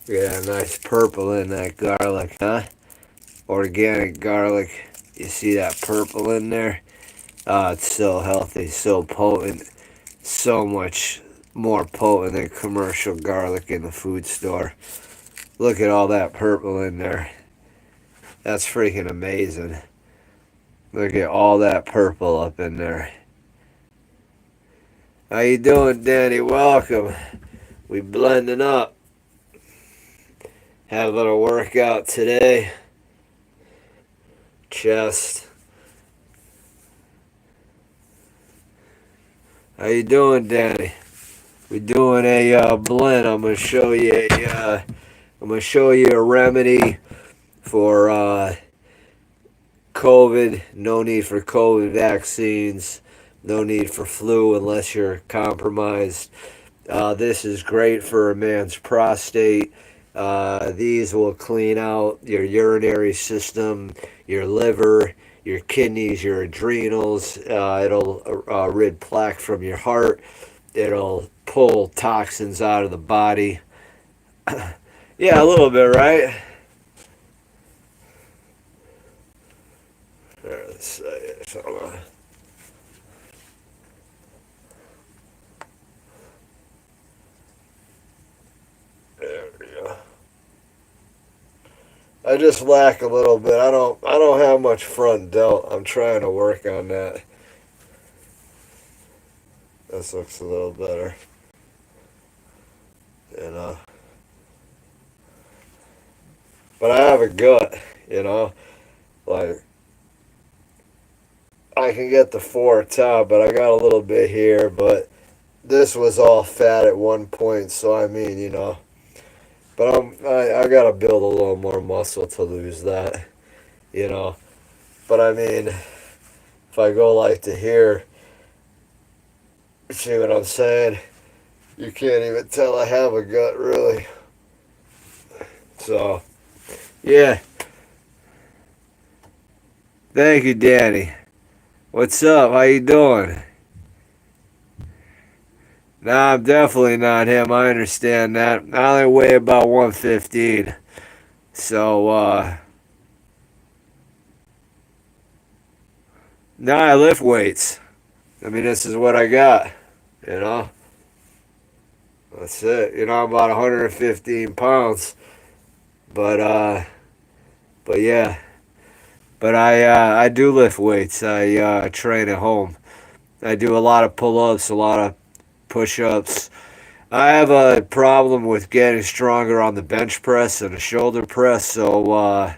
Yeah, nice purple in that garlic, huh? Organic garlic. You see that purple in there? It's so healthy, so potent, so much more potent than commercial garlic in the food store. Look at all that purple in there. That's freaking amazing. Look at all that purple up in there. How you doing, Danny? Welcome. We blending up. Had a little workout today. Chest. How you doing, Danny? We doing a blend. I'm gonna show you a remedy for COVID. No need for COVID vaccines. No need for flu unless you're compromised. This is great for a man's prostate. These will clean out your urinary system, your liver, your kidneys, your adrenals. It'll rid plaque from your heart. It'll pull toxins out of the body. Yeah, a little bit, right? Let's see. There we go. I just lack a little bit. I don't have much front delt. I'm trying to work on that. This looks a little better. You know. But I have a gut, you know. Like I can get the four top, but I got a little bit here, but this was all fat at one point, so I mean, you know. But I gotta build a little more muscle to lose that, you know. But I mean, if I go like to here, see what I'm saying? You can't even tell I have a gut, really. So, yeah. Thank you, Danny. What's up? How you doing? Nah, I'm definitely not him. I understand that. I only weigh about 115. So, nah, I lift weights. I mean, this is what I got, you know? That's it. You know, I'm about 115 pounds. But, but yeah. But I do lift weights. I train at home. I do a lot of pull-ups, a lot of push-ups. I have a problem with getting stronger on the bench press and the shoulder press, so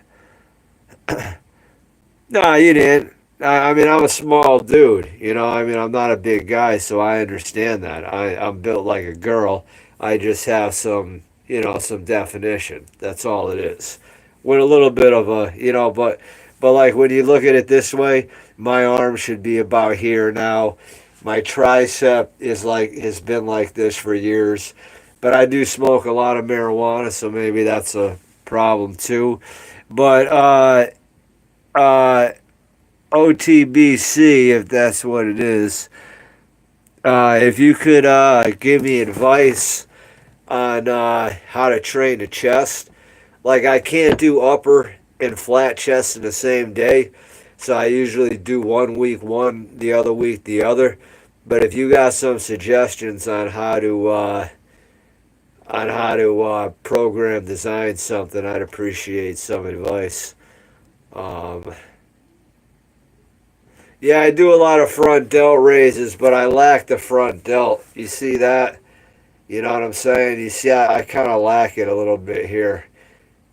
no, you didn't. I mean, I'm a small dude, you know. I mean, I'm not a big guy, so I understand that. I'm built like a girl. I just have some, you know, some definition. That's all it is. With a little bit of a, you know, but like when you look at it this way, my arm should be about here now. My tricep is like has been like this for years, but I do smoke a lot of marijuana, so maybe that's a problem too. But uh, OTBC, if that's what it is. If you could give me advice on how to train the chest, like I can't do upper and flat chest in the same day, so I usually do one week one, the other week the other. But if you got some suggestions on how to program design something, I'd appreciate some advice. Um, Yeah, I do a lot of front delt raises, but I lack the front delt. You see that? You know what I'm saying? You see, I kind of lack it a little bit here.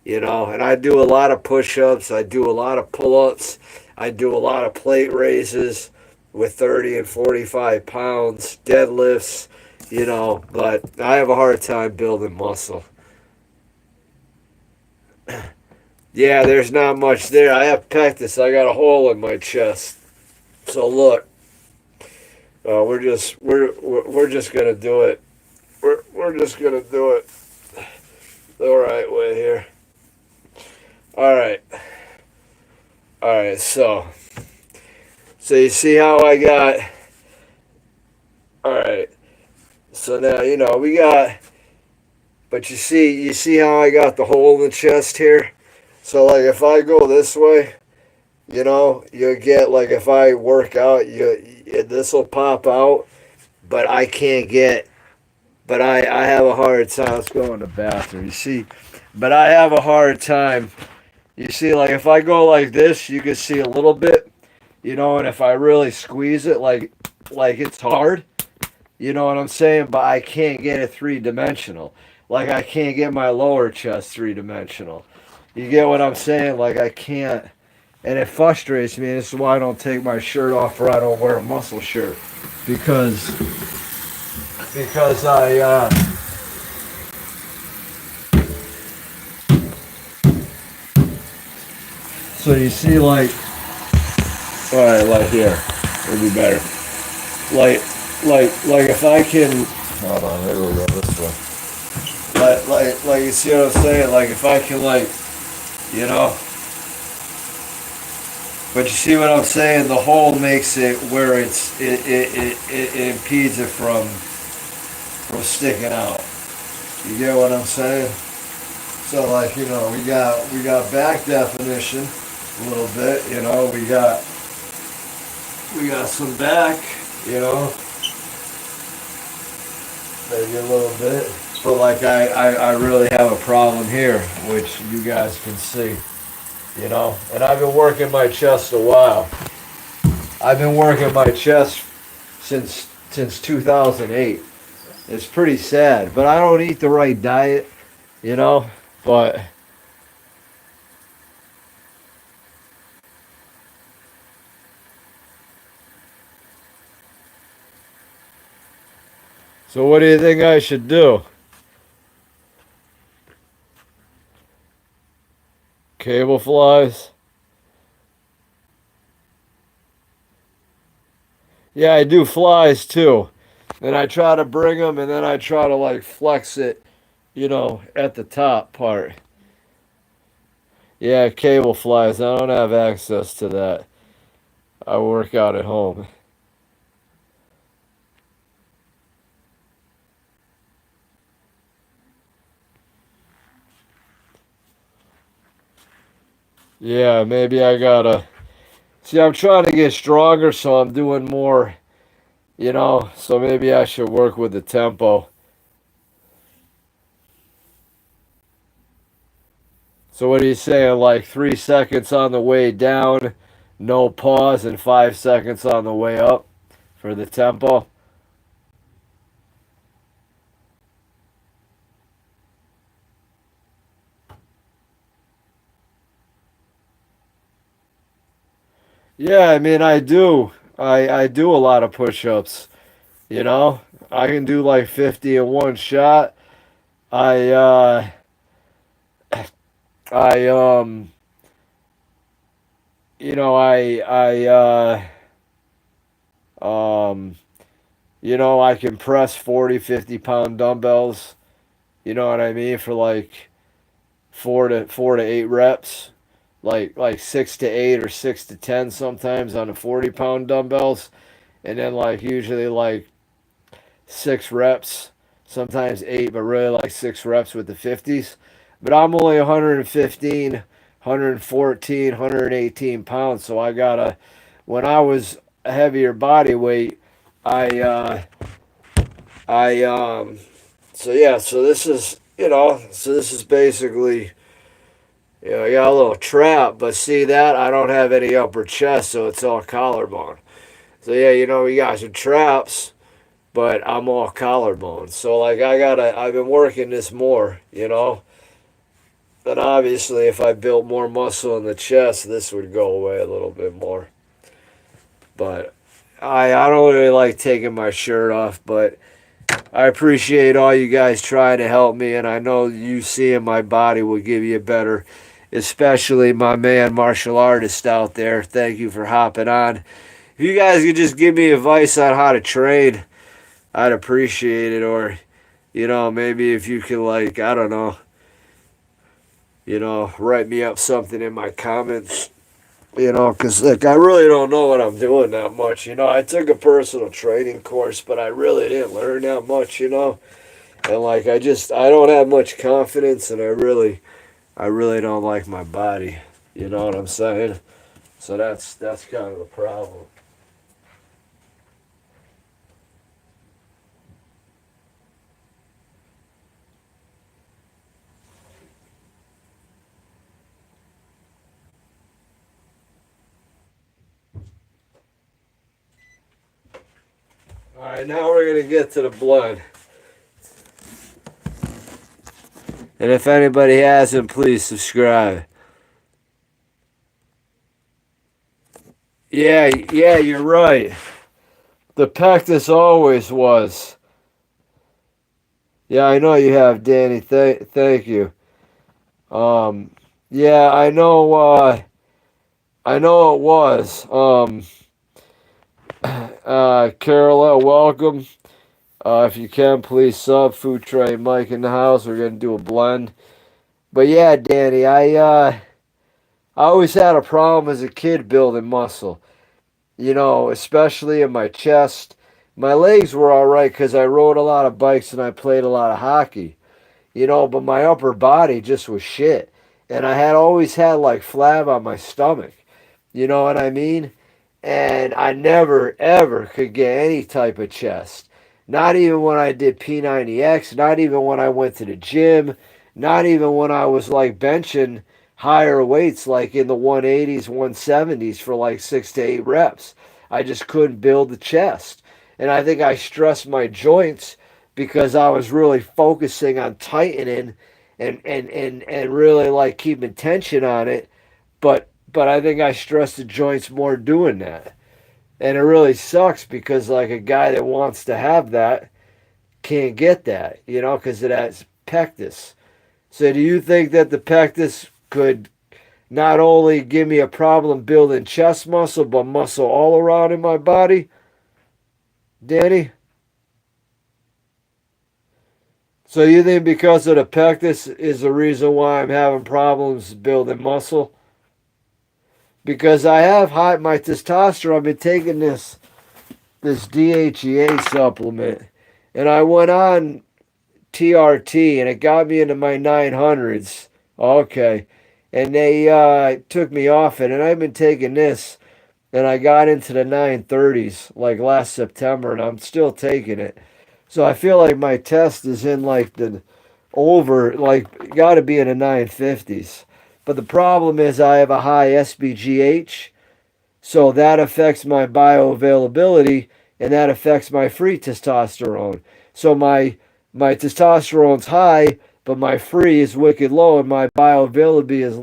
You know, and I do a lot of push-ups. I do a lot of pull-ups. I do a lot of plate raises with 30 and 45 pounds, deadlifts, you know, but I have a hard time building muscle. Yeah, there's not much there. I have pectus. I got a hole in my chest. So look, we're just gonna do it. We're just gonna do it the right way here. All right, all right. So you see how I got. All right. So now you know we got But you see how I got the hole in the chest here? So like if I go this way, you'll get like if I work out, this will pop out, but I can't get. But I have a hard time. Let's go in the bathroom. You see, but I have a hard time. You see, like if I go like this, you can see a little bit, and if I really squeeze it, like it's hard. You know what I'm saying? But I can't get it three dimensional. Like I can't get my lower chest three dimensional. You get what I'm saying? Like I can't, and it frustrates me. This is why I don't take my shirt off or I don't wear a muscle shirt, because I. So you see, all right, like here, it'll be better. Like, like if I can, hold on, maybe we'll go this way. Like, you see what I'm saying? Like, if I can, you know, but you see what I'm saying? The hole makes it where it impedes it from sticking out. You get what I'm saying? So, like, we got back definition a little bit. We got some back. Maybe a little bit. But like I really have a problem here, which you guys can see, And I've been working my chest a while. I've been working my chest since 2008. It's pretty sad, but I don't eat the right diet, But so what do you think I should do? Cable flies? Yeah, I do flies too. And I try to bring them and then I try to like flex it, at the top part. Yeah, cable flies. I don't have access to that. I work out at home. Yeah, maybe I gotta. See, I'm trying to get stronger, so I'm doing more, so maybe I should work with the tempo. So what are you saying? Like 3 seconds on the way down, no pause, and 5 seconds on the way up for the tempo? Yeah, I mean I do. I do a lot of push-ups, you know? I can do like 50 in one shot. I I um I can press 40, 50 pound dumbbells, you know what I mean, for like 4 to 8 reps. Like 6 to 8 or 6 to 10 sometimes on the 40 pound dumbbells. And then like usually like 6 reps, sometimes 8, but really like 6 reps with the 50s. But I'm only 115, 114, 118 pounds, so I gotta. When I was a heavier body weight, I I so yeah, so this is basically. I got a little trap, but see that I don't have any upper chest, so it's all collarbone. So yeah, we got some traps, but I'm all collarbone. So like I've been working this more, And obviously if I built more muscle in the chest, this would go away a little bit more. But I don't really like taking my shirt off, but I appreciate all you guys trying to help me, and I know you seeing my body will give you a better, especially my man martial artist out there. Thank you for hopping on. If you guys could just give me advice on how to train, I'd appreciate it. Or, maybe if you could, like, I don't know, write me up something in my comments. Because, like, I really don't know what I'm doing that much. I took a personal training course, but I really didn't learn that much, And like I don't have much confidence, and I really don't like my body. You know what I'm saying? So that's kind of the problem. All right, now we're gonna get to the blood. And if anybody hasn't, please subscribe. Yeah, yeah, you're right. The pectus always was. Yeah, I know you have, Danny. Thank you. Um, yeah, I know. I know it was. Carola, welcome. If you can, please sub Food Train Mike in the house. We're gonna do a blend. But yeah, Danny, I always had a problem as a kid building muscle. You know, especially in my chest. My legs were all right because I rode a lot of bikes and I played a lot of hockey. You know, but my upper body just was shit. And I had always had like flab on my stomach. You know what I mean? And I never ever could get any type of chest. Not even when I did P90X, not even when I went to the gym, not even when I was like benching higher weights like in the 180s, 170s for like 6 to 8 reps. I just couldn't build the chest. And I think I stressed my joints because I was really focusing on tightening and really like keeping tension on it. But I think I stress the joints more doing that. And it really sucks because like a guy that wants to have that can't get that, you know, because it has pectus. So do you think that the pectus could not only give me a problem building chest muscle, but muscle all around in my body, Danny? So you think because of the pectus is the reason why I'm having problems building muscle? Because I have high my testosterone. I've been taking this DHEA supplement, and I went on TRT, and it got me into my 900s. Okay, and they took me off it, and I've been taking this, and I got into the 930s like last September, and I'm still taking it. So I feel like my test is in like the over, like got to be in the 950s. But the problem is I have a high SBGH, so that affects my bioavailability and that affects my free testosterone. So my testosterone's high, but my free is wicked low, and my bioavailability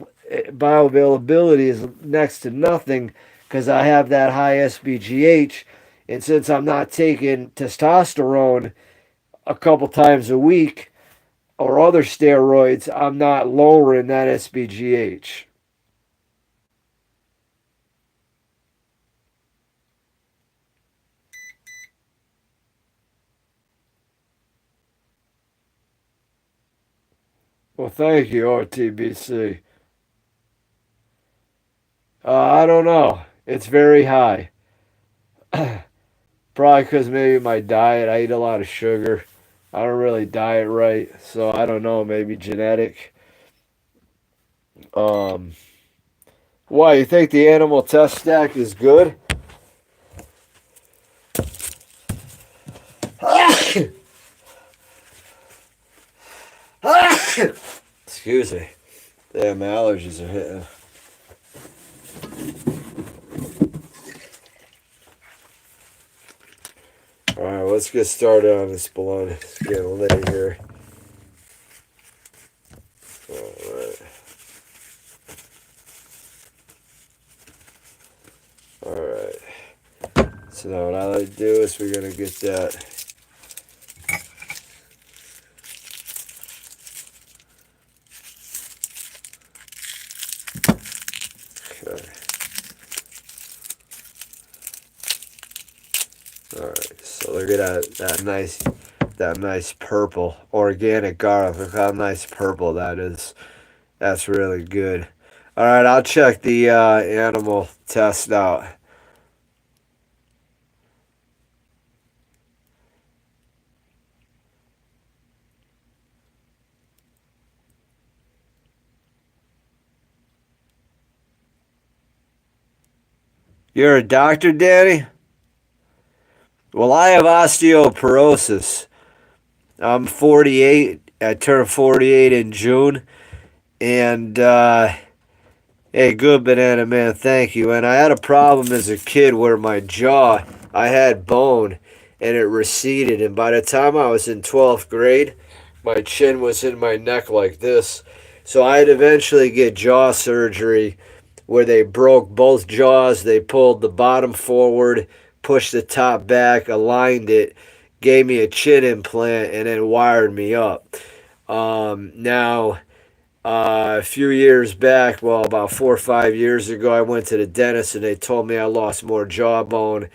is next to nothing because I have that high SBGH. And since I'm not taking testosterone a couple times a week or other steroids, I'm not lowering that SBGH. Well, thank you, RTBC. I don't know. It's very high. Probably because maybe my diet, I eat a lot of sugar. I don't really diet right, so I don't know. Maybe genetic. Um, why you think the animal test stack is good? Excuse me. Damn, my allergies are hitting. All right, let's get started on this balloon. It's getting late here. All right. All right. So now what I like to do is we're gonna get that. Okay. All right. So look at that nice purple organic garlic. Look how nice purple that is. That's really good. All right, I'll check the animal test out. You're a doctor, Danny? Well, I have osteoporosis. I'm 48. I turned 48 in June. And, hey, good banana man, thank you. And I had a problem as a kid where my jaw, I had bone, and it receded. And by the time I was in 12th grade, my chin was in my neck like this. So I'd eventually get jaw surgery where they broke both jaws. They pulled the bottom forward, pushed the top back, aligned it, gave me a chin implant, and then wired me up. Now, a few years back, well, about 4 or 5 years ago, I went to the dentist and they told me I lost more jawbone.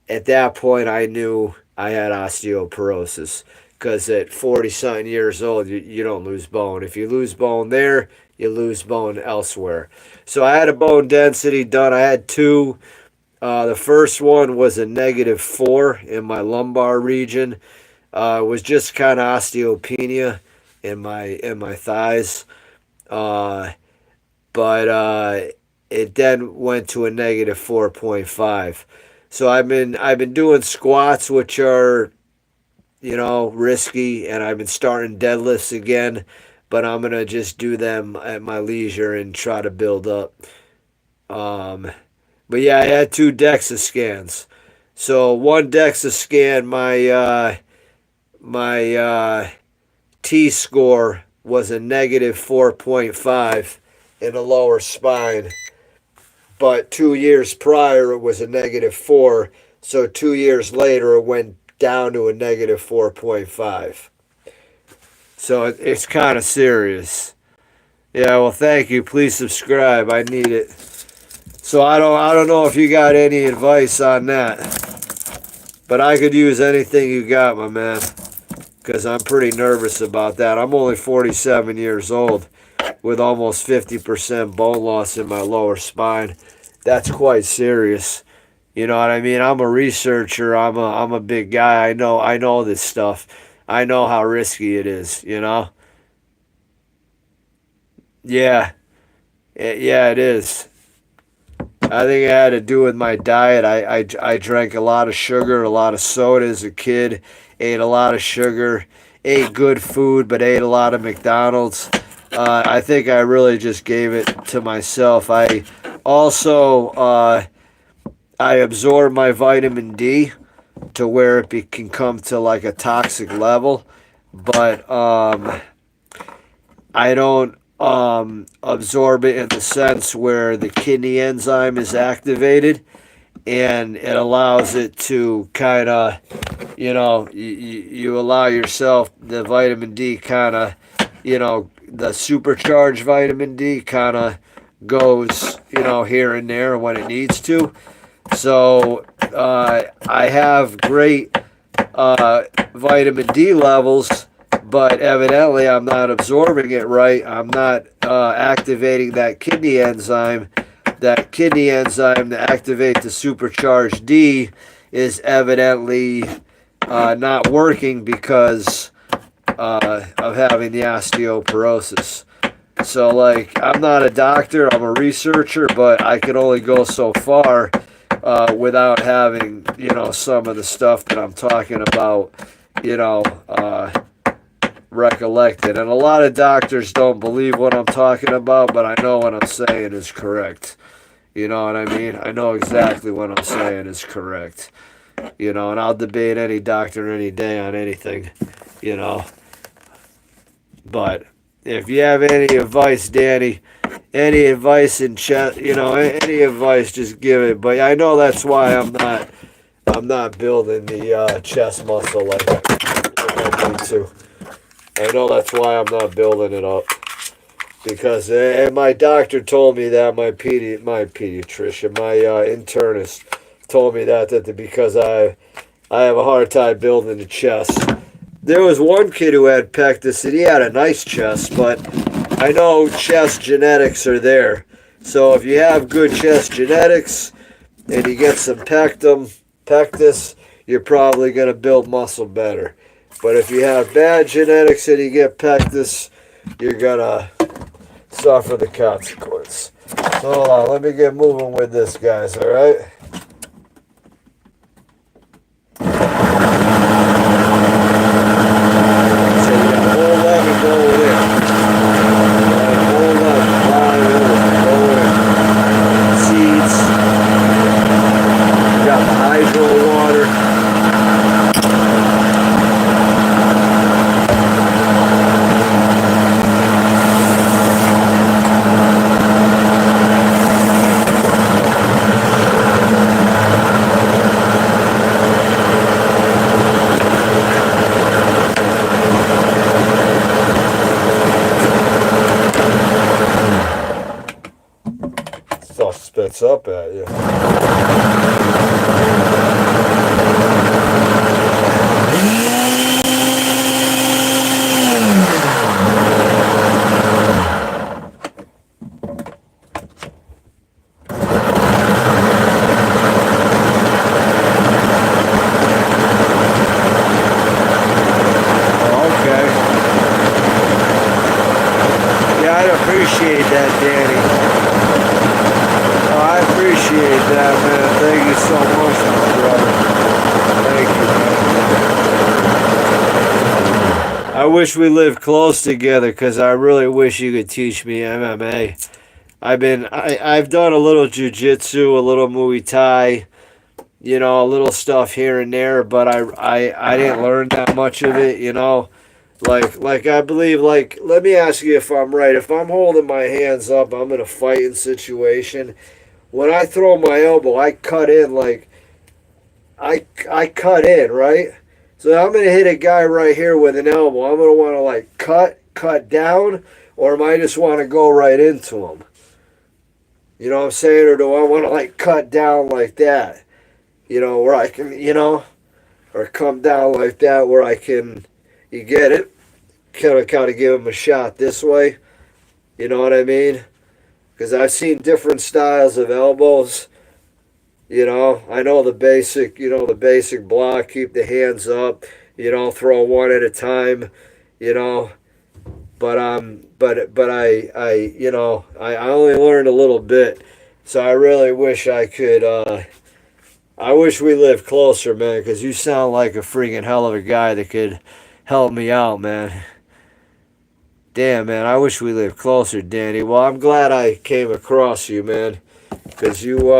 At that point, I knew I had osteoporosis because at 40 something years old, you don't lose bone. If you lose bone there, you lose bone elsewhere. So I had a bone density done. I had two. The first one was a -4 in my lumbar region. It was just kind of osteopenia in my thighs. Uh, but it then went to a -4.5. So I've been doing squats, which are risky, and I've been starting deadlifts again, but I'm gonna just do them at my leisure and try to build up. Um, but yeah, I had two DEXA scans. So one DEXA scan, my T score was a -4.5 in the lower spine, but 2 years prior it was a -4. So 2 years later it went down to a -4.5. So it's kind of serious. Yeah, well, thank you. Please subscribe. I need it. So I don't know if you got any advice on that, but I could use anything you got, my man, because I'm pretty nervous about that. I'm only 47 years old with almost 50% bone loss in my lower spine. That's quite serious. You know what I mean? I'm a researcher. I'm a big guy. I know this stuff. I know how risky it is, you know? Yeah. Yeah, it is. I think it had to do with my diet. I drank a lot of sugar, a lot of soda as a kid, ate a lot of sugar, ate good food, but ate a lot of McDonald's. I think I really just gave it to myself. I also I absorb my vitamin D to where can come to like a toxic level, but I don't absorb it in the sense where the kidney enzyme is activated and it allows it to kind of, you allow yourself the vitamin D kind of, the supercharged vitamin D kind of goes, here and there when it needs to. So I have great vitamin D levels, but evidently I'm not absorbing it right. I'm not activating that kidney enzyme. That kidney enzyme to activate the supercharged D is evidently not working because of having the osteoporosis. So, like, I'm not a doctor, I'm a researcher, but I can only go so far without having, some of the stuff that I'm talking about, recollected. And a lot of doctors don't believe what I'm talking about, but I know what I'm saying is correct. You know what I mean? I know exactly what I'm saying is correct. And I'll debate any doctor any day on anything, But if you have any advice, Danny, any advice in chat, any advice, just give it. But I know that's why I'm not building the chest muscle like I need to. I know that's why I'm not building it up. Because and my doctor told me that, my pediatrician, my internist told me that because I have a hard time building the chest. There was one kid who had pectus and he had a nice chest, but I know chest genetics are there. So if you have good chest genetics and you get some pectus, you're probably going to build muscle better. But if you have bad genetics and you get pectus, you're going to suffer the consequence. So hold on, let me get moving with this, guys, all right? Okay. Yeah, I'd appreciate that, Danny. Oh, I appreciate that, man. Thank you so much, my brother. Thank you, man. I wish we lived close together because I really wish you could teach me MMA. I've done a little jiu-jitsu, a little Muay Thai, you know, a little stuff here and there, but I didn't learn that much of it, you know. Like I believe, like, let me ask you if I'm right. If I'm holding my hands up, I'm in a fighting situation. When I throw my elbow, I cut in, like, I cut in, right? So I'm gonna hit a guy right here with an elbow. I'm gonna want to like cut down, or am I just want to go right into him? You know what I'm saying? Or do I want to like cut down like that? You know, where I can, you know, or come down like that where I can, you get it? Kind of give him a shot this way. You know what I mean? Because I've seen different styles of elbows. You know, I know the basic, you know, the basic block, keep the hands up, you know, throw one at a time, you know. But I you know, I only learned a little bit. So I really wish I could I wish we lived closer, man, because you sound like a freaking hell of a guy that could help me out, man. Damn, man, I wish we lived closer, Danny. Well, I'm glad I came across you, man, because you,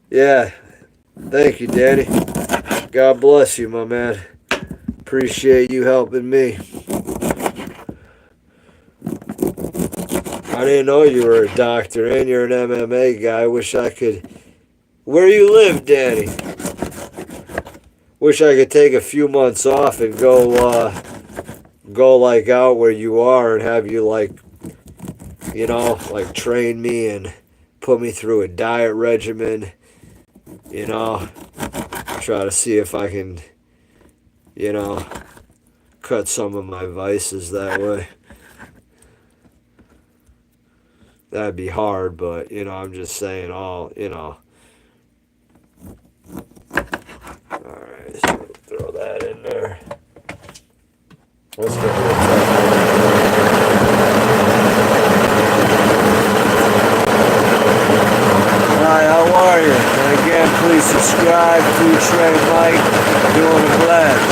yeah, thank you, Danny. God bless you, my man. Appreciate you helping me. I didn't know you were a doctor and you're an MMA guy. I wish I could. Where you live, Danny? Wish I could take a few months off and go like out where you are and have you like, you know, like train me and put me through a diet regimen, you know, try to see if I can, you know, cut some of my vices that way. That'd be hard, but, you know, I'm just saying all, you know. Alright, so throw that in there. Let's get Hi, how are you? And again, please subscribe to Trey Mike. Doing a blast.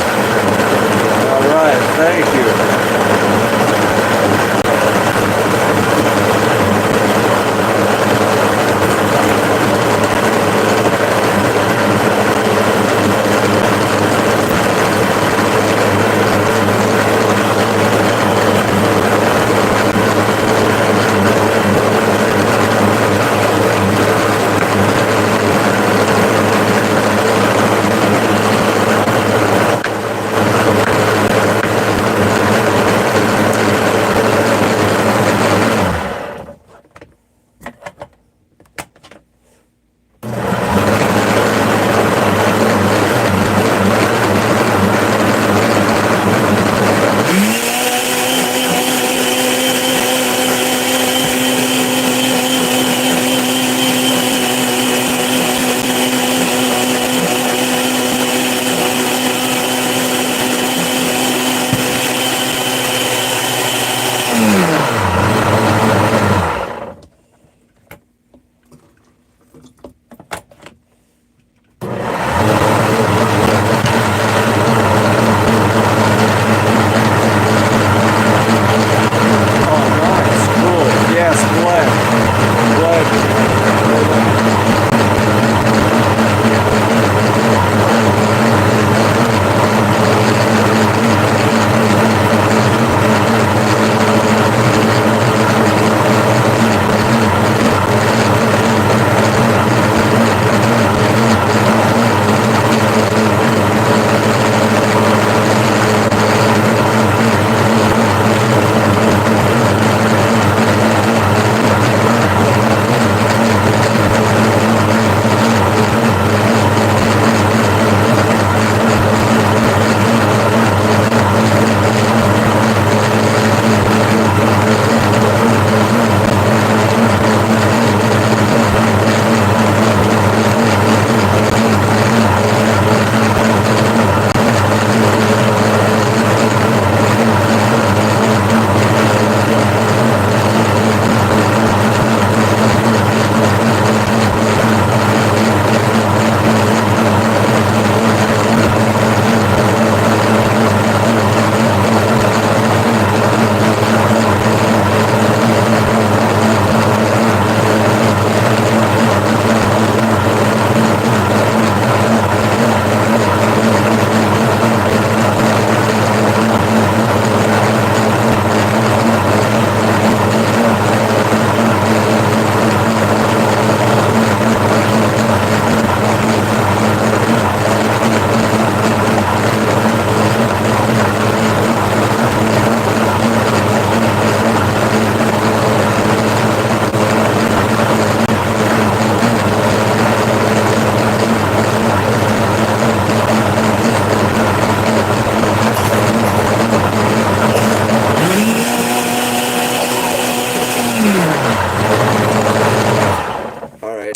Alright, thank you.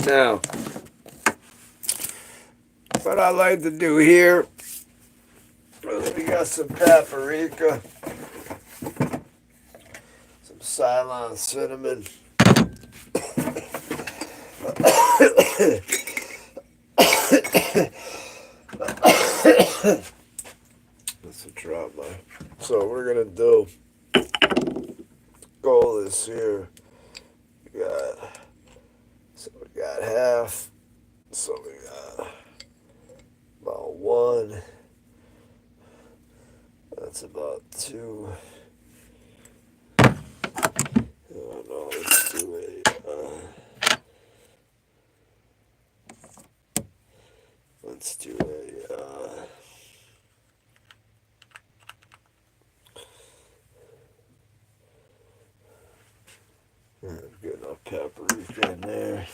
Now, what I like to do here is we got some paprika, some Ceylon cinnamon. That's a drop, man. So we're gonna do all this here. We got half. So we got about one. That's about two. I don't know. Let's do get enough paprika in there.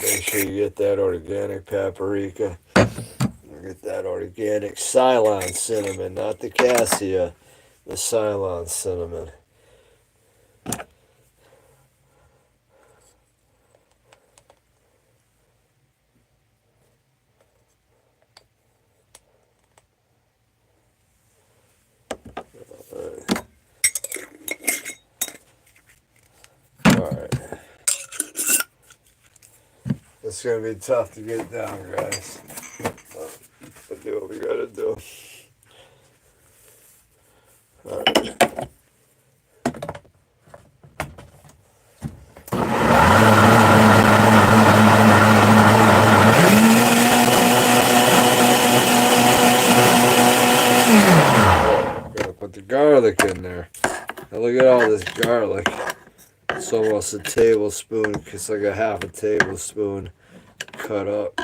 Make sure you get that organic paprika. Get that organic Ceylon cinnamon, not the cassia, the Ceylon cinnamon. Alright. It's going to be tough to get down, guys. But do what we got to do. Alright. Gotta put the garlic in there. Now look at all this garlic. It's almost a tablespoon. It's like a half a tablespoon cut up.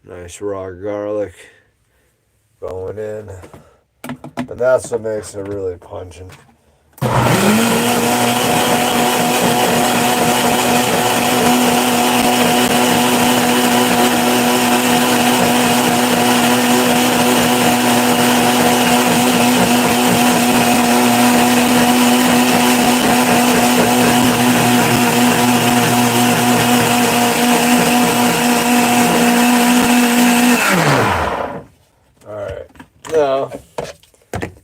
Nice raw garlic going in. And that's what makes it really pungent. Now,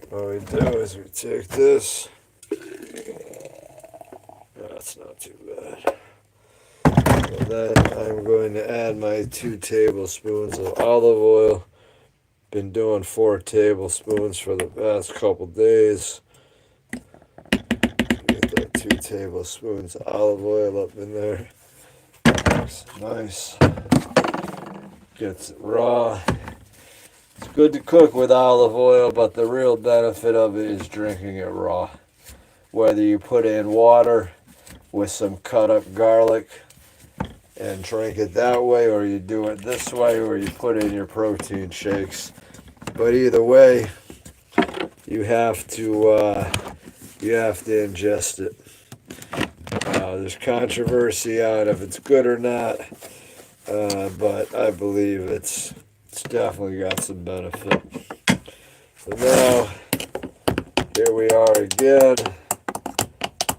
what we do is we take this. That's not too bad. And then I'm going to add my 2 tablespoons of olive oil. Been doing 4 tablespoons for the past couple days. Get that 2 tablespoons of olive oil up in there. Nice. Gets it raw. It's good to cook with olive oil, but the real benefit of it is drinking it raw. Whether you put in water with some cut up garlic and drink it that way, or you do it this way, or you put in your protein shakes. But either way, you have to ingest it. There's controversy on if it's good or not, but I believe it's definitely got some benefit. So now, here we are again,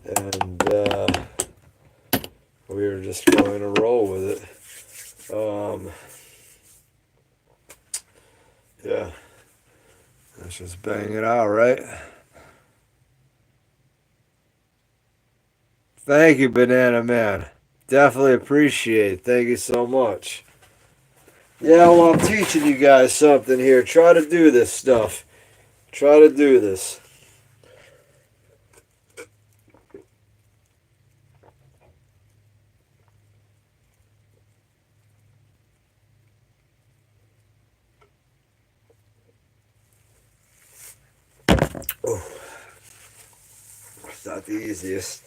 and we are just going to roll with it. Yeah, let's just bang it out, right? Thank you, Banana Man. Definitely appreciate it. Thank you so much. Yeah, well, I'm teaching you guys something here. Try to do this stuff. Try to do this. Oh, it's not the easiest.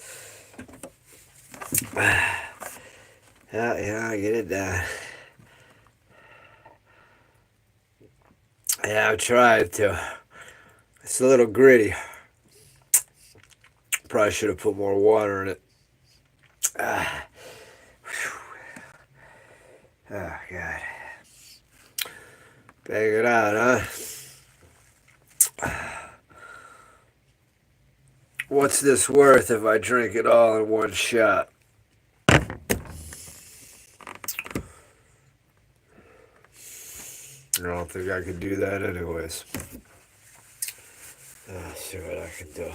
Yeah, get it done. Yeah, I've tried to. It's a little gritty. Probably should have put more water in it. Oh, God. Bang it out, huh? What's this worth if I drink it all in one shot? I don't think I could do that anyways. See what I can do.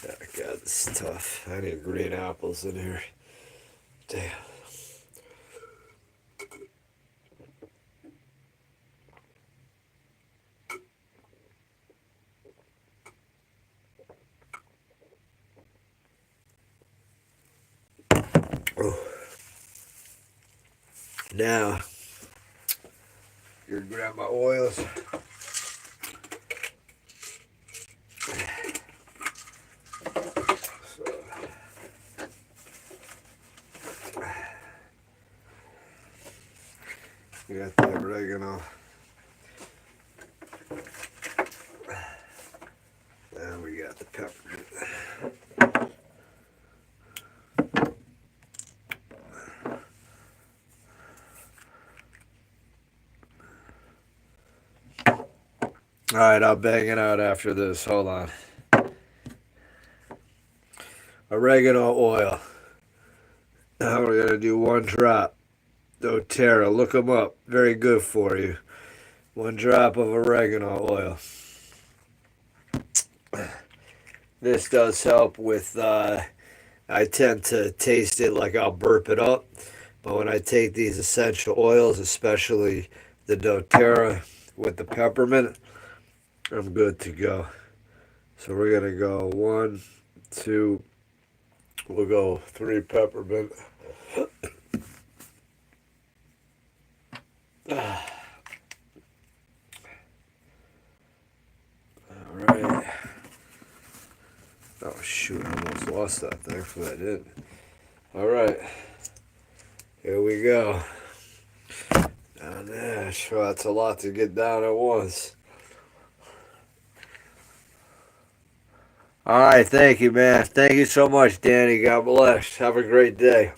Oh, God, this is tough. I need green apples in here. Damn. Oh. Now, you're gonna grab my oils. We got the oregano. And we got the peppermint. Alright, I'll bang it out after this. Hold on. Oregano oil. Now we're going to do 1 drop. doTERRA. Look them up. Very good for you. 1 drop of oregano oil. This does help with, I tend to taste it like I'll burp it up. But when I take these essential oils, especially the doTERRA with the peppermint, I'm good to go. So we're going to go 1, 2, we'll go 3 peppermint. Alright. Oh shoot, I almost lost that. Thankfully I didn't. Alright. Here we go. Down there. Sure, that's a lot to get down at once. Alright, thank you, man. Thank you so much, Danny. God bless. Have a great day.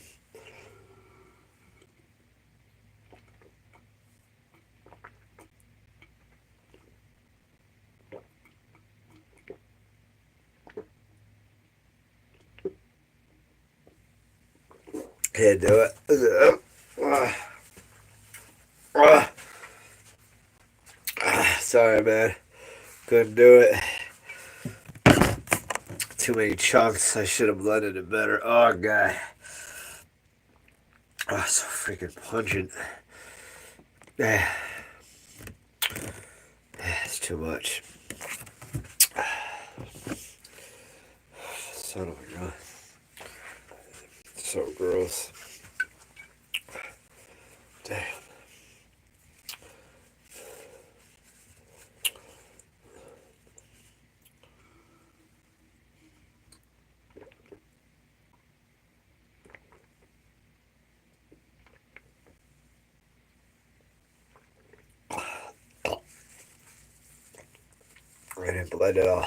Can't do it. Sorry, man. Couldn't do it. Too many chunks. I should have blended it better. Oh, God. Oh, so freaking pungent. It's too much. Son of a gun. So gross. Damn. I didn't blend it all.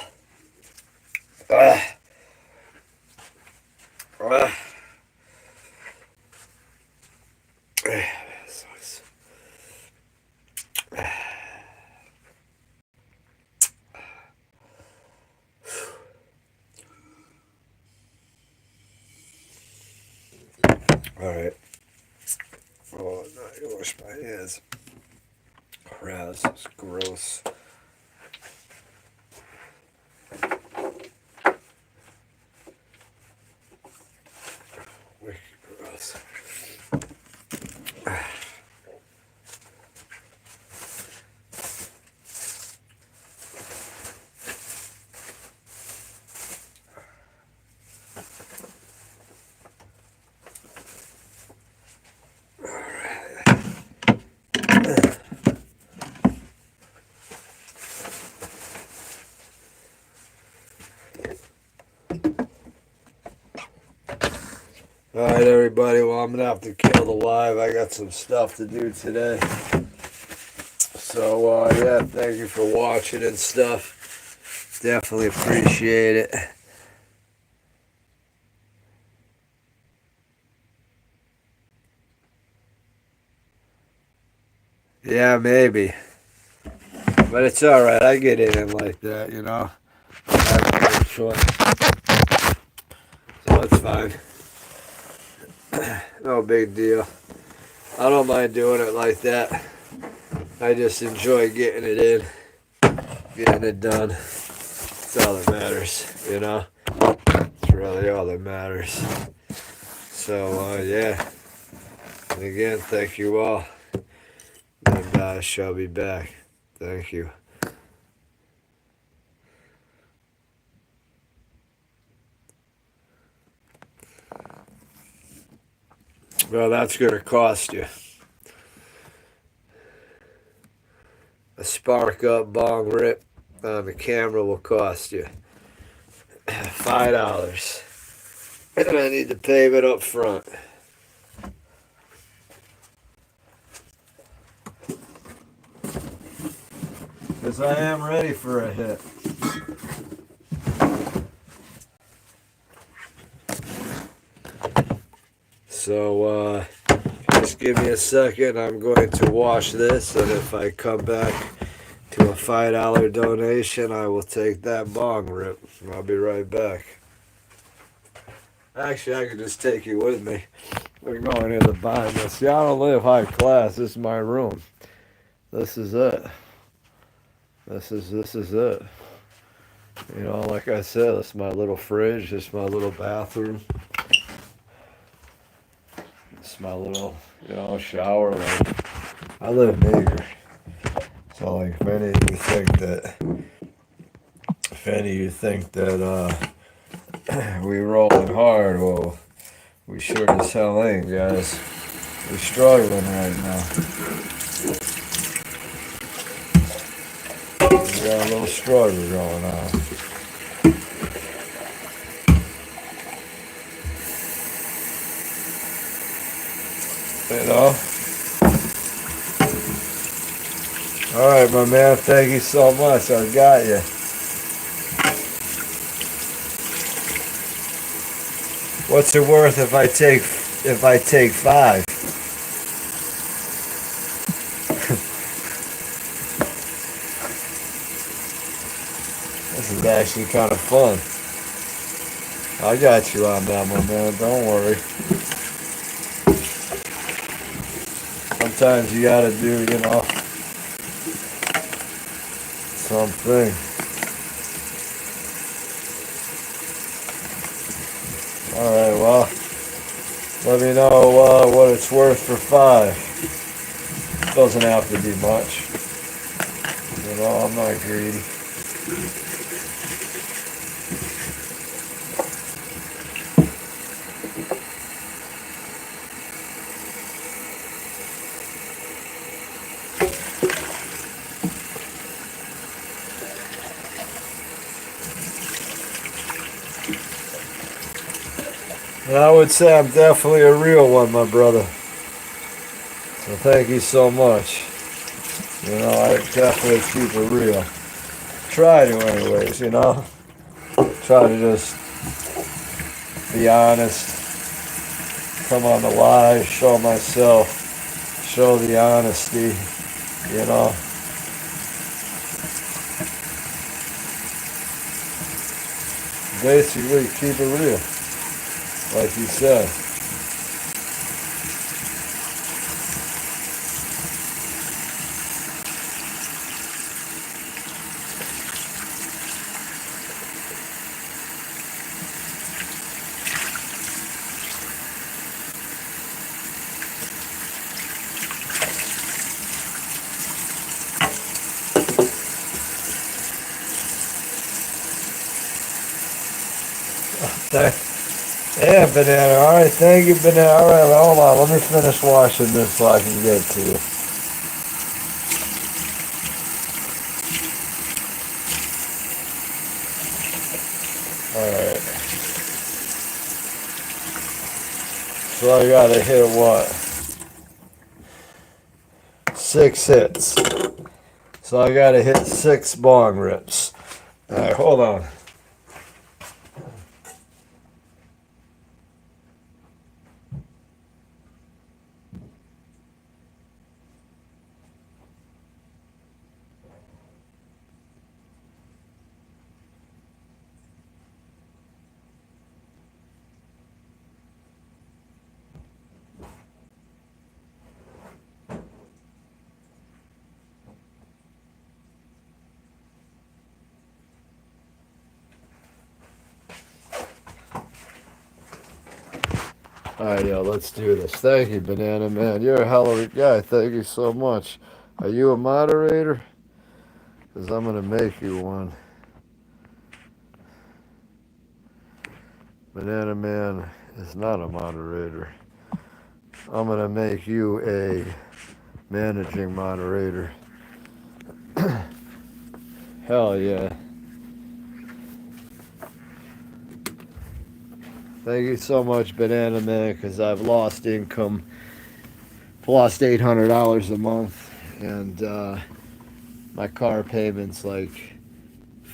Alright. Oh, no, I wash my hands. Crap, this is gross. Wicked gross. Alright, everybody. Well, I'm going to have to kill the live. I got some stuff to do today. So, yeah, thank you for watching and stuff. Definitely appreciate it. Yeah, maybe. But it's alright. I get in like that, you know. I have no choice. So it's fine. No big deal. I don't mind doing it like that. I just enjoy getting it in, getting it done. That's all that matters, you know? It's really all that matters. So, yeah. And again, thank you all. And I shall be back. Thank you. Well, that's going to cost you. A spark up bong rip on the camera will cost you $5. And I need to pay it up front. Because I am ready for a hit. So, just give me a second. I'm going to wash this, and if I come back to a $5 donation, I will take that bong rip. I'll be right back. Actually, I can just take you with me. We're going in the behind this. See, I don't live high class. This is my room. This is it. This is it. You know, like I said, this is my little fridge. This is my little bathroom. This is my little, shower room. I live meager. So, like, if any of you think that we rolling hard, well, we sure as hell ain't, guys. We're struggling right now. We got a little struggle going on. You know? Alright, my man, thank you so much. I got you. What's it worth if I take 5? This is actually kind of fun. I got you on that, my man. Don't worry. Sometimes you gotta do, something. Alright, well, let me know what it's worth for 5. Doesn't have to be much. I'm not greedy. And I would say I'm definitely a real one, my brother. So thank you so much. I definitely keep it real. Try to anyways, Try to just be honest. Come on the live, show myself, show the honesty, Basically, keep it real. Like you said. Yeah, Banana. Alright, thank you, Banana. Alright, well, hold on. Let me finish washing this so I can get to you. Alright. So I gotta hit what? 6 hits. So I gotta hit 6 bong rips. Alright, hold on. Alright, yo, let's do this. Thank you, Banana Man. You're a hell of a guy. Thank you so much. Are you a moderator? Because I'm going to make you one. Banana Man is not a moderator. I'm going to make you a managing moderator. Hell yeah. Thank you so much, Banana Man, because I've lost income. Lost $800 a month, and my car payment's like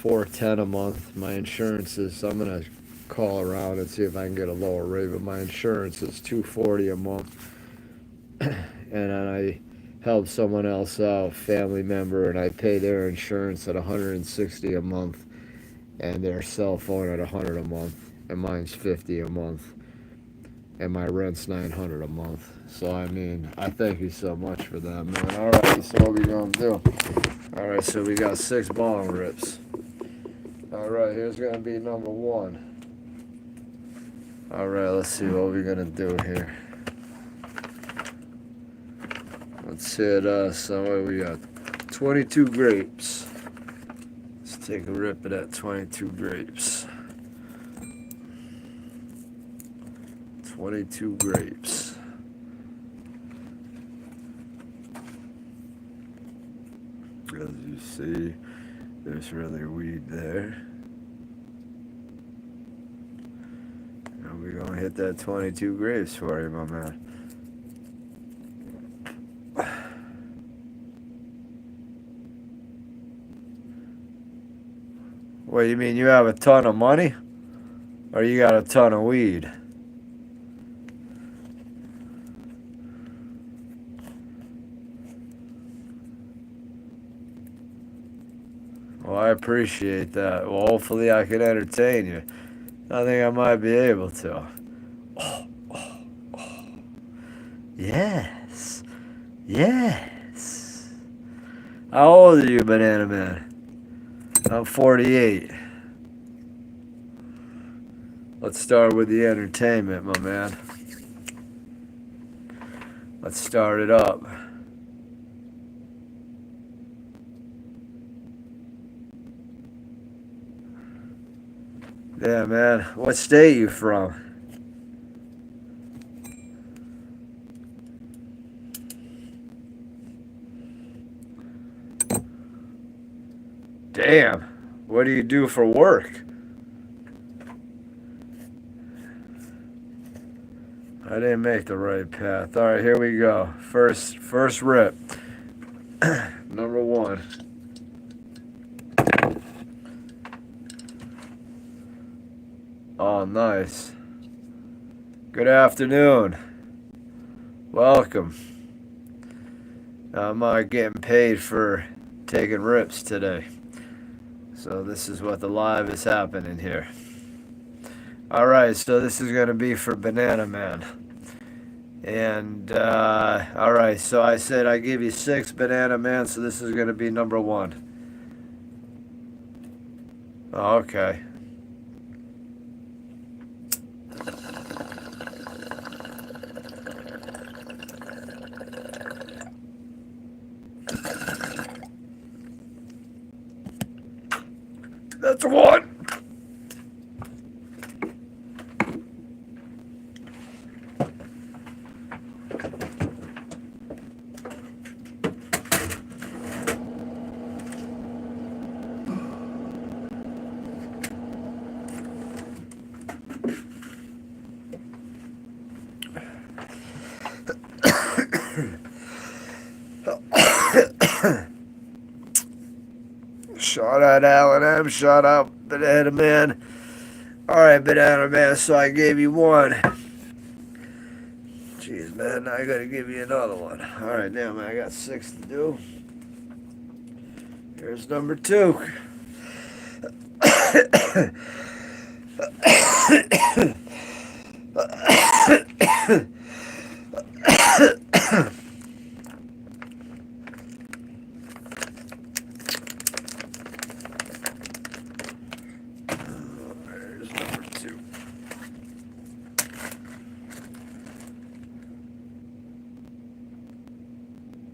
$410 a month. My insurance is, I'm gonna call around and see if I can get a lower rate, but my insurance is $240 a month. And then I help someone else out, family member, and I pay their insurance at $160 a month, and their cell phone at $100 a month, and mine's $50 a month, and my rent's $900 a month. So I mean, I thank you so much for that, man. All right, so what we gonna do? All right, so we got 6 bong rips. All right, here's gonna be number 1. All right, let's see what we're gonna do here. Let's hit somewhere we got 22 grapes. Let's take a rip of that 22 grapes. 22 grapes. As you see, there's really weed there. And we're gonna hit that 22 grapes for you, my man. What, you mean you have a ton of money? Or you got a ton of weed? Well, I appreciate that. Well, hopefully I can entertain you. I think I might be able to. Oh, oh, oh. Yes. Yes. How old are you, Banana Man? I'm 48. Let's start with the entertainment, my man. Let's start it up. Yeah, man. What state you from? Damn. What do you do for work? I didn't make the right path. All right, here we go. First rip. Number 1. Oh, nice. Good afternoon. Welcome. I'm getting paid for taking rips today. So this is what the live is happening here. Alright, so this is going to be for Banana Man. And, alright, so I said I give you 6, Banana Man, so this is going to be number 1. Oh, okay. That's 1. Shout out Alan M. Shout out Banana Man. Alright, Banana Man, so I gave you 1. Jeez, man, now I gotta give you another one. Alright, now, man, I got 6 to do. Here's number 2.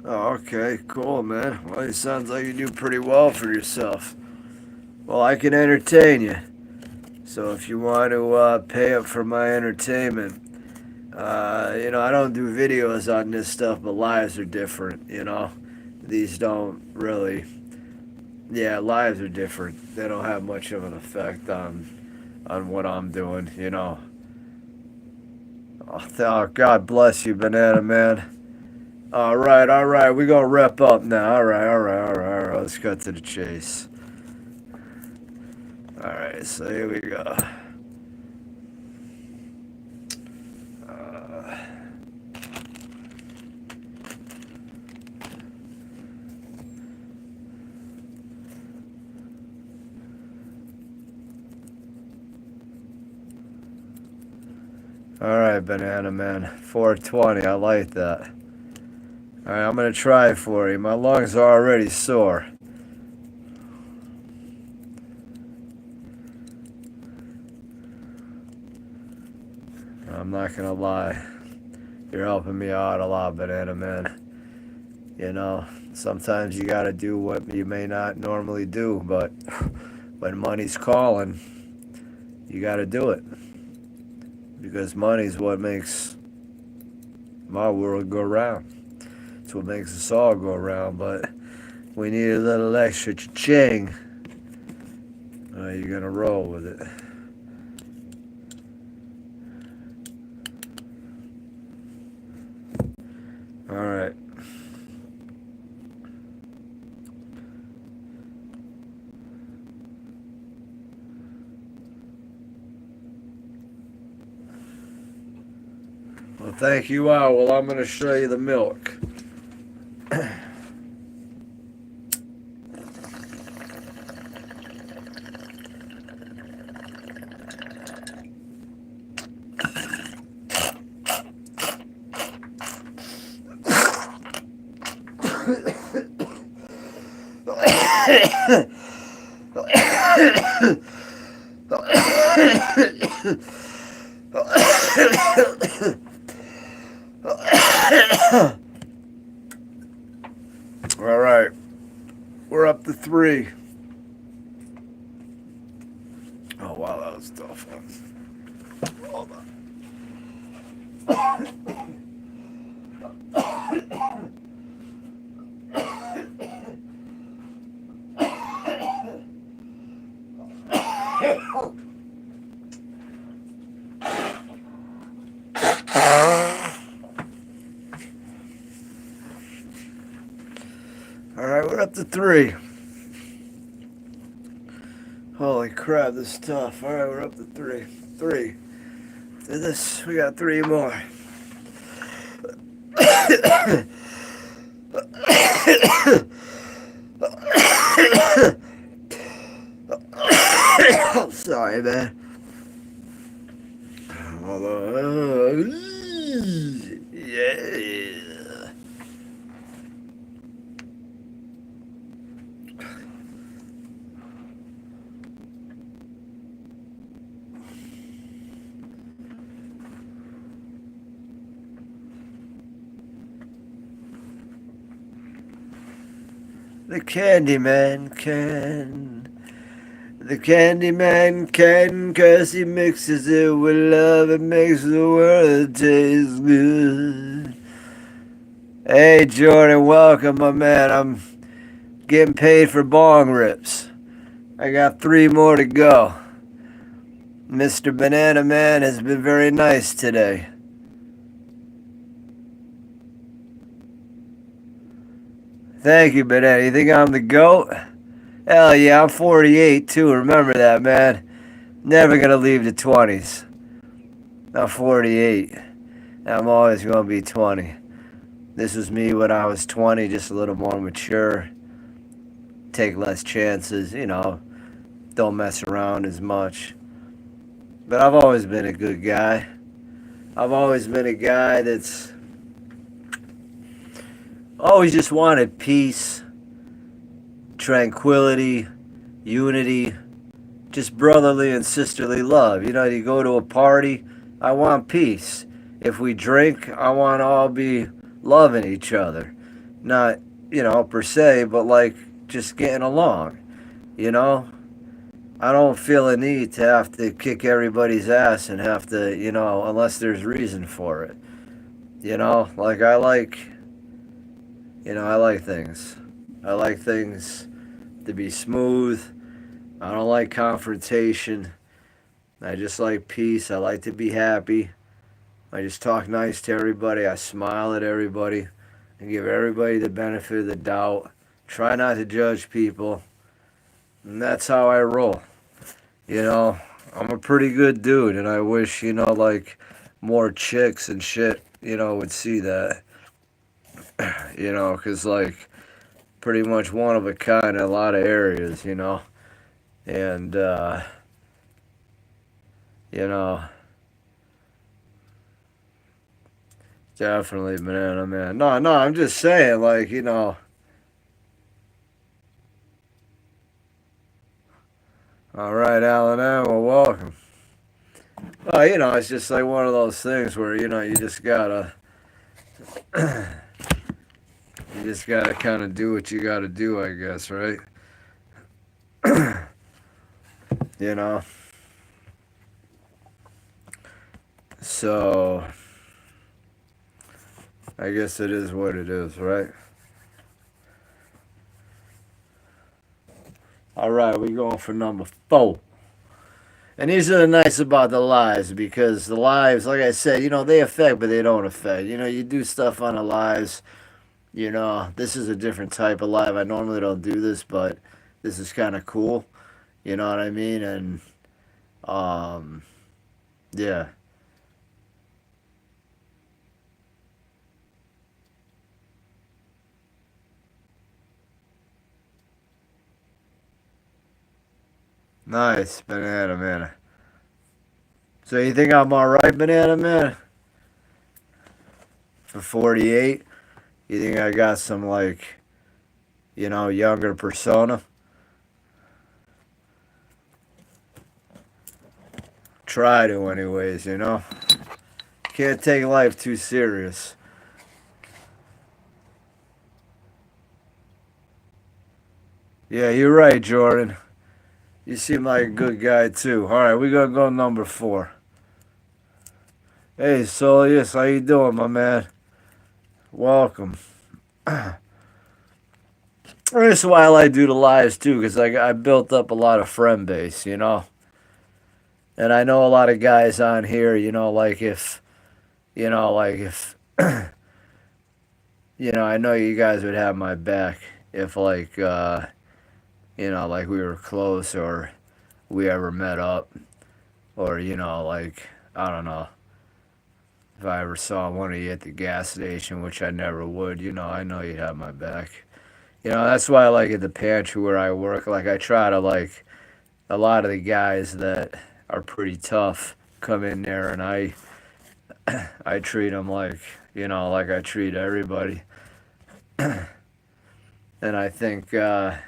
Oh, okay, cool, man. Well, it sounds like you do pretty well for yourself. Well, I can entertain you. So if you want to pay up for my entertainment, I don't do videos on this stuff, but lives are different, These don't really, yeah, lives are different. They don't have much of an effect on what I'm doing. Oh, God bless you, Banana Man. All right, we gonna wrap up now. All right. Let's cut to the chase. All right, so here we go. Uh, all right, Banana Man, 420. I like that. All right, I'm gonna try it for you. My lungs are already sore. I'm not gonna lie. You're helping me out a lot, Banana Man. Sometimes you gotta do what you may not normally do, but when money's calling, you gotta do it. Because money's what makes my world go round. It's what makes us all go round, but we need a little extra cha-ching. You're gonna roll with it. All right. Well, thank you, Well, I'm gonna show you the milk. All right, we're up to 3. Oh wow, that was tough. Hold on. All right, we're up to 3. Holy crap, this is tough. All right, we're up to 3. 3. Do this. We got 3 more. Sorry, man. Hold on. Yeah. The Candyman can. The Candyman can, 'cause he mixes it with love and makes the world taste good. Hey, Jordan, welcome, my man. I'm getting paid for bong rips. I got 3 more to go. Mr. Banana Man has been very nice today. Thank you, Banana. You think I'm the GOAT? Hell yeah, I'm 48 too. Remember that, man. Never gonna leave the 20s. I'm 48. I'm always gonna be 20. This was me when I was 20, just a little more mature. Take less chances, Don't mess around as much. But I've always been a good guy. I've always been a guy that's always just wanted peace, tranquility, unity, just brotherly and sisterly love. You go to a party, I want peace. If we drink, I want to all be loving each other. Not, per se, but like just getting along, you know? I don't feel a need to have to kick everybody's ass and have to, unless there's reason for it. Like I like things. I like things to be smooth. I don't like confrontation. I just like peace. I like to be happy. I just talk nice to everybody. I smile at everybody. I give everybody the benefit of the doubt. Try not to judge people. And that's how I roll. You know, I'm a pretty good dude, and I wish, like more chicks and shit, would see that. Because, like, pretty much one of a kind in a lot of areas. And, you know, definitely banana man. No, no, I'm just saying, like. All right, Alan M. Well, welcome. Well, it's just like one of those things where, you just gotta. You just gotta kind of do what you gotta do, I guess, right? you know. So, I guess it is what it is, right? All right, we going for number 4. And these are the nice about the lives because the lives, like I said, they affect, but they don't affect. You do stuff on the lives. This is a different type of live. I normally don't do this, but this is kind of cool. You know what I mean? And um, yeah, nice, banana man. So you think I'm all right, banana man, for 48? You think I got some like, younger persona? Try to, anyways. Can't take life too serious. Yeah, you're right, Jordan. You seem like a good guy too. All right, we gonna go number 4. Hey, Solius, how you doing, my man? Welcome. That's why I like to do the lives too, because I built up a lot of friend base. And I know a lot of guys on here, like if, I know you guys would have my back if, like, like we were close or we ever met up, or, like, I don't know, if I ever saw one of you at the gas station, which I never would, I know you'd have my back. That's why I like at the pantry where I work, like, I try to, like, a lot of the guys that are pretty tough come in there and I treat them like, like I treat everybody. And I think, yeah,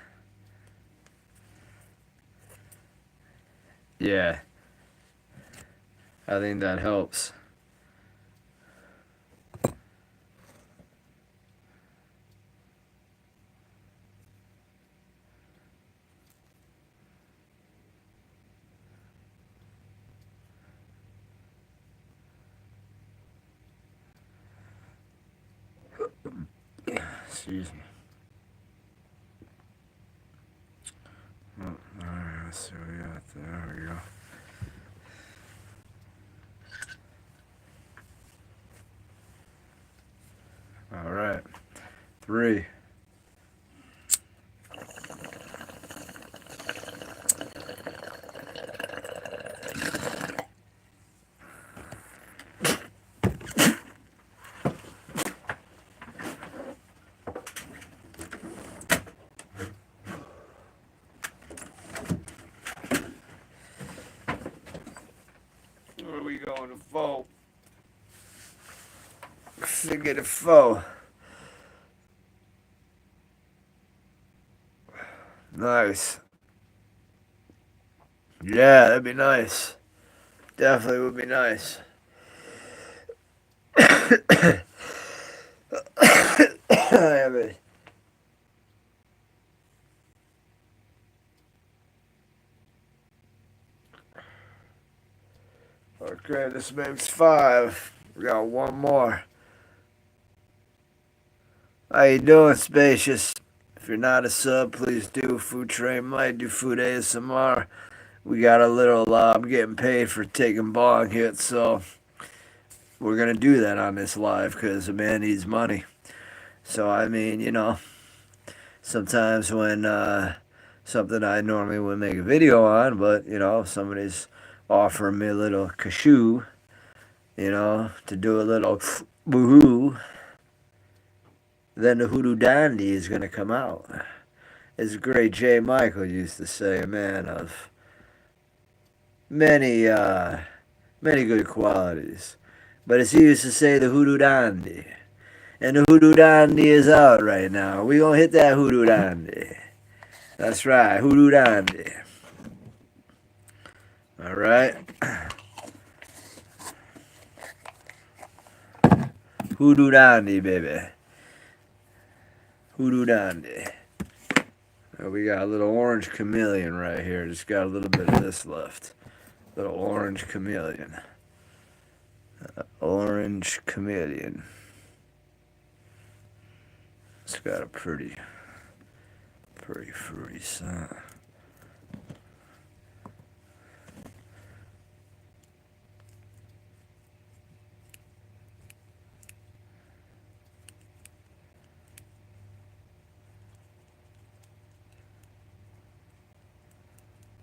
I think that helps. Excuse me. Oh, all right, let's see what we got there. There we go. All right, 3. Where are we going to foe? Figure the foe. Nice. Yeah, that'd be nice. Definitely would be nice. I have a Great, this makes 5. We got one more. How you doing, Spacious? If you're not a sub, please do. Food Train might do food ASMR. We got a little, I'm getting paid for taking bong hits, so we're going to do that on this live because a man needs money. So, I mean, sometimes when something I normally would make a video on, but, if somebody's offering me a little cashew, to do a little woohoo, then the hoodoo dandy is going to come out. As the great J. Michael used to say, a man of many good qualities. But as he used to say, the hoodoo dandy. And the hoodoo dandy is out right now. We gonna hit that hoodoo dandy. That's right, hoodoo dandy. All right. Hoodoo dandy, baby. Hoodoo dandy. We got a little orange chameleon right here. Just got a little bit of this left. Little orange chameleon. Orange chameleon. It's got a pretty fruity scent.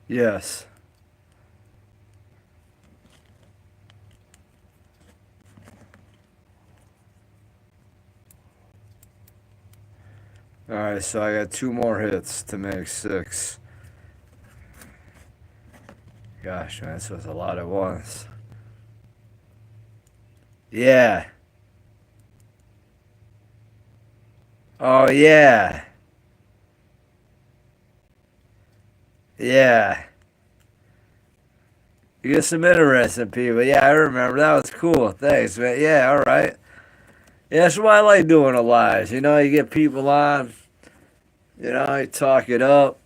Yes. Alright, so I got 2 more hits to make 6. Gosh, man, this was a lot at once. Yeah. Oh, yeah. Yeah. You get some interesting people. Yeah, I remember. That was cool. Thanks, man. Yeah, alright. Yeah, that's why I like doing the lives. You get people on. You talk it up.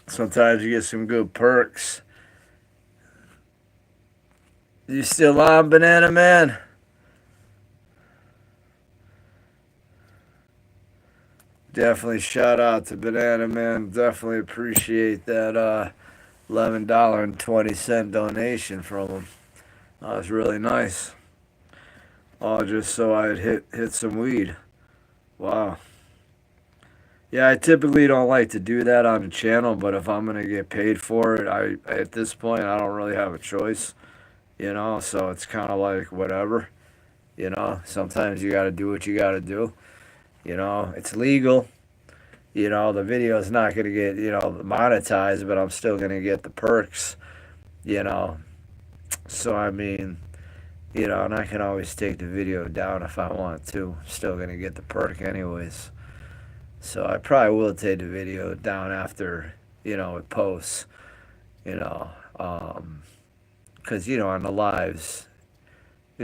Sometimes you get some good perks. You still on, Banana Man? Definitely shout out to Banana Man. Definitely appreciate that $11.20 donation from him. That was really nice. All just so I'd hit some weed. Wow. Yeah, I typically don't like to do that on the channel, but if I'm gonna get paid for it, at this point I don't really have a choice. So it's kind of like whatever. Sometimes you gotta do what you gotta do. It's legal. The video is not going to get, monetized, but I'm still going to get the perks, So, I mean, and I can always take the video down if I want to. I'm still going to get the perk anyways. So I probably will take the video down after, it posts, because, on the lives,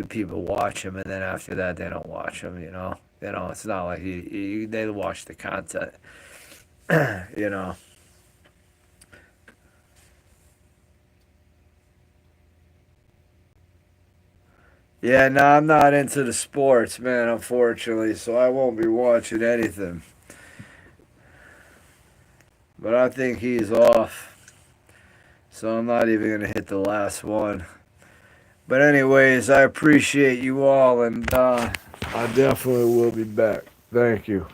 people watch them, and then after that, they don't watch them, it's not like they watch the content, Yeah, no, I'm not into the sports, man, unfortunately, so I won't be watching anything. But I think he's off, so I'm not even going to hit the last one. But anyways, I appreciate you all, and I definitely will be back. Thank you.